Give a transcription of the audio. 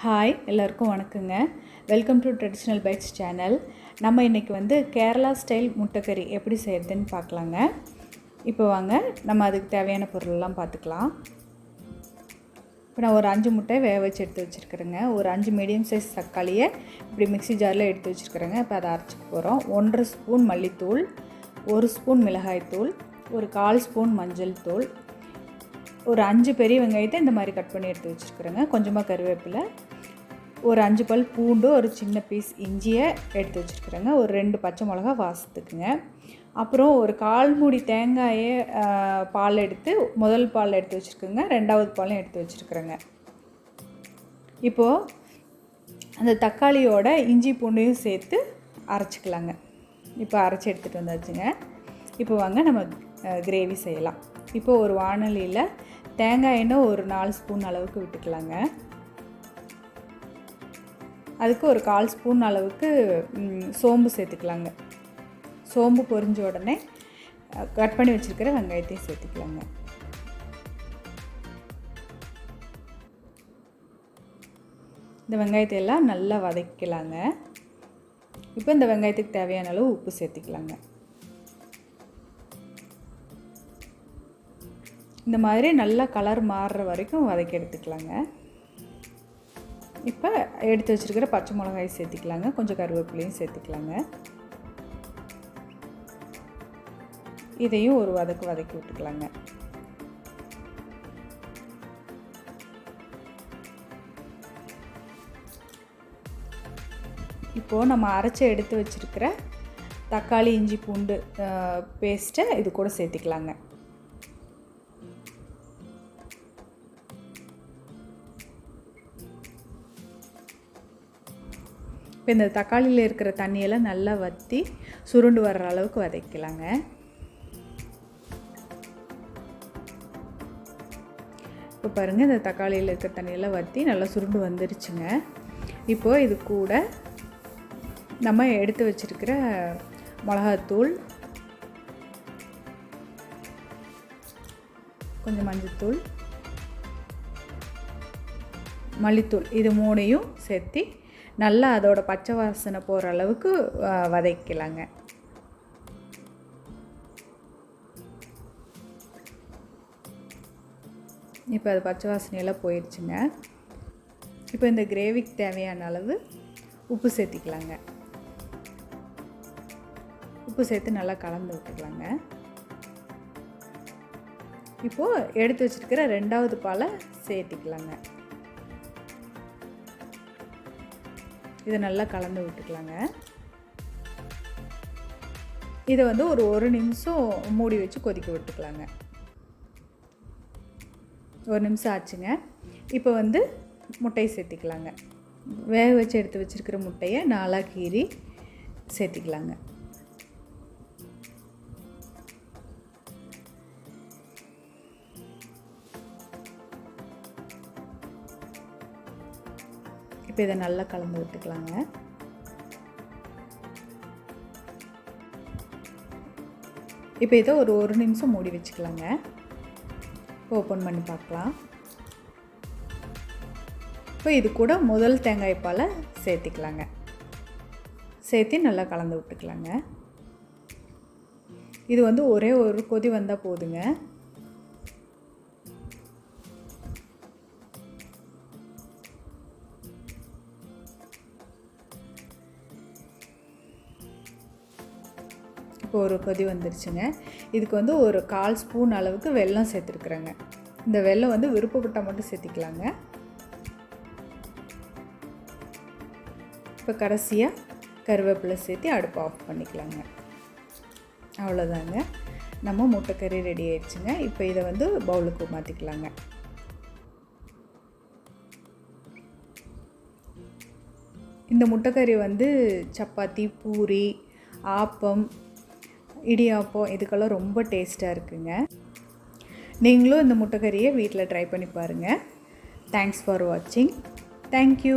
Hi எல்லாருக்கும் வணக்கங்க. Welcome to traditional bites channel. நம்ம இன்றைக்கி வந்து கேரளா ஸ்டைல் முட்டைக்கறி எப்படி செய்கிறதுன்னு பார்க்கலாங்க. இப்போ வாங்க நம்ம அதுக்கு தேவையான பொருளெல்லாம் பார்த்துக்கலாம். இப்போ நான் ஒரு 5 முட்டை வேக வச்சு எடுத்து வச்சுருக்கிறேங்க. ஒரு 5 மீடியம் சைஸ் தக்காளியை இப்படி மிக்ஸி ஜாரில் எடுத்து வச்சுருக்கிறேங்க. இப்போ அதை அரைச்சிக்க போகிறோம். 1.5 ஸ்பூன் மல்லித்தூள், 1 ஸ்பூன் மிளகாய்த்தூள், ஒரு 1/4 ஸ்பூன் மஞ்சள் தூள், ஒரு 5 பெரிய வெங்காயத்தை இந்த மாதிரி கட் பண்ணி எடுத்து வச்சுருக்குறேங்க. கொஞ்சமாக கருவேப்பிலை, ஒரு 5 பல் பூண்டு, ஒரு சின்ன பீஸ் இஞ்சியை எடுத்து வச்சுருக்குறேங்க. ஒரு 2 பச்சை மிளகா வாசத்துக்குங்க. அப்புறம் ஒரு 1/4 மூடி தேங்காயை பால் எடுத்து முதல் பால் எடுத்து வச்சுருக்குங்க. 2வது பாலும் எடுத்து வச்சுருக்குறேங்க. இப்போது அந்த தக்காளியோட இஞ்சி பூண்டையும் சேர்த்து அரைச்சிக்கலாங்க. இப்போ அரைச்சி எடுத்துகிட்டு வந்தாச்சுங்க. இப்போ வாங்க நம்ம கிரேவி செய்யலாம். இப்போ ஒரு வாணலியில் தேங்காய் எண்ணெய் ஒரு 4 ஸ்பூன் அளவுக்கு விட்டுக்கலாங்க. அதுக்கு ஒரு 1/4 ஸ்பூன் அளவுக்கு சோம்பு சேர்த்துக்கலாங்க. சோம்பு பொரிஞ்ச உடனே கட் பண்ணி வச்சுருக்கிற வெங்காயத்தையும் சேர்த்துக்கலாங்க. இந்த வெங்காயத்தை எல்லாம் நல்லா வதக்கலாங்க. இப்போ இந்த வெங்காயத்துக்கு தேவையான அளவு உப்பு சேர்த்துக்கலாங்க. இந்த மாதிரி நல்லா கலர் மாறுற வரைக்கும் வதக்கி எடுத்துக்கலாங்க. இப்போ எடுத்து வச்சுருக்கிற பச்சை மிளகாய் சேர்த்துக்கலாங்க. கொஞ்சம் கருவேப்பிலையும் சேர்த்துக்கலாங்க. இதையும் ஒரு வதக்கி விட்டுக்கலாங்க. இப்போது நம்ம அரைச்சி எடுத்து வச்சுருக்கிற தக்காளி இஞ்சி பூண்டு பேஸ்ட்டை இது கூட சேர்த்துக்கலாங்க. இப்போ இந்த தக்காளியில் இருக்கிற தண்ணியெல்லாம் நல்லா வற்றி சுருண்டு வர்ற அளவுக்கு வதக்கலாங்க. இப்போ பாருங்கள், இந்த தக்காளியில் இருக்கிற தண்ணியெல்லாம் வற்றி நல்லா சுருண்டு வந்துருச்சுங்க. இப்போது இது கூட நம்ம எடுத்து வச்சுருக்கிற மிளகாத்தூள், கொஞ்சம் மஞ்சள்தூள், மல்லித்தூள், இது 3ஐயும் சேர்த்து நல்லா அதோட பச்சை வாசனை போகிற அளவுக்கு வதக்கலாங்க. இப்போ அது பச்சை வாசனையெல்லாம் போயிடுச்சுங்க. இப்போ இந்த கிரேவிக்கு தேவையான அளவு உப்பு சேர்த்திக்கலாங்க. உப்பு சேர்த்து நல்லா கலந்து விட்டுக்கலாங்க. இப்போது எடுத்து வச்சுருக்கிற 2வது பாலை சேர்த்திக்கலாங்க. இதை நல்லா கலந்து விட்டுக்கலாங்க. இதை வந்து ஒரு 1 நிமிஷம் மூடி வச்சு கொதிக்க விட்டுக்கலாங்க. 1 நிமிஷம் ஆச்சுங்க. இப்போ வந்து முட்டையை சேர்த்திக்கலாங்க. வேக வச்சு எடுத்து வச்சுருக்கிற முட்டையை 4ஆக கீறி சேர்த்திக்கலாங்க. இப்போ இதை நல்லா கலந்து விட்டுக்கலாங்க. இப்போ இதை ஒரு 1 நிமிஷம் மூடி வச்சுக்கலாங்க. ஓப்பன் பண்ணி பார்க்கலாம். இப்போ இது கூட முதல் தேங்காய் பாலை சேர்த்திக்கலாங்க. சேர்த்து நல்லா கலந்து விட்டுக்கலாங்க. இது வந்து ஒரே ஒரு கொதி வந்தால் போதுங்க. இப்போ ஒரு கொதி வந்துருச்சுங்க. இதுக்கு வந்து ஒரு 1/4 ஸ்பூன் அளவுக்கு வெல்லம் சேர்த்துருக்குறேங்க. இந்த வெல்லம் வந்து விருப்பப்பட்டால் மட்டும் சேர்த்திக்கலாங்க. இப்போ கடைசியாக கருவேப்பிலை சேர்த்து அடுப்பு ஆஃப் பண்ணிக்கலாங்க. அவ்வளோதாங்க, நம்ம முட்டைக்கறி ரெடி ஆயிடுச்சுங்க. இப்போ இதை வந்து பவுலுக்கு மாற்றிக்கலாங்க. இந்த முட்டைக்கறி வந்து சப்பாத்தி, பூரி, ஆப்பம், இடியாப்பம் இதுக்கெல்லாம் ரொம்ப டேஸ்ட்டாக இருக்குங்க. நீங்களும் இந்த முட்டைக்கறியை வீட்டில் ட்ரை பண்ணி பாருங்கள். தேங்க்ஸ் ஃபார் வாட்சிங். தேங்க்யூ.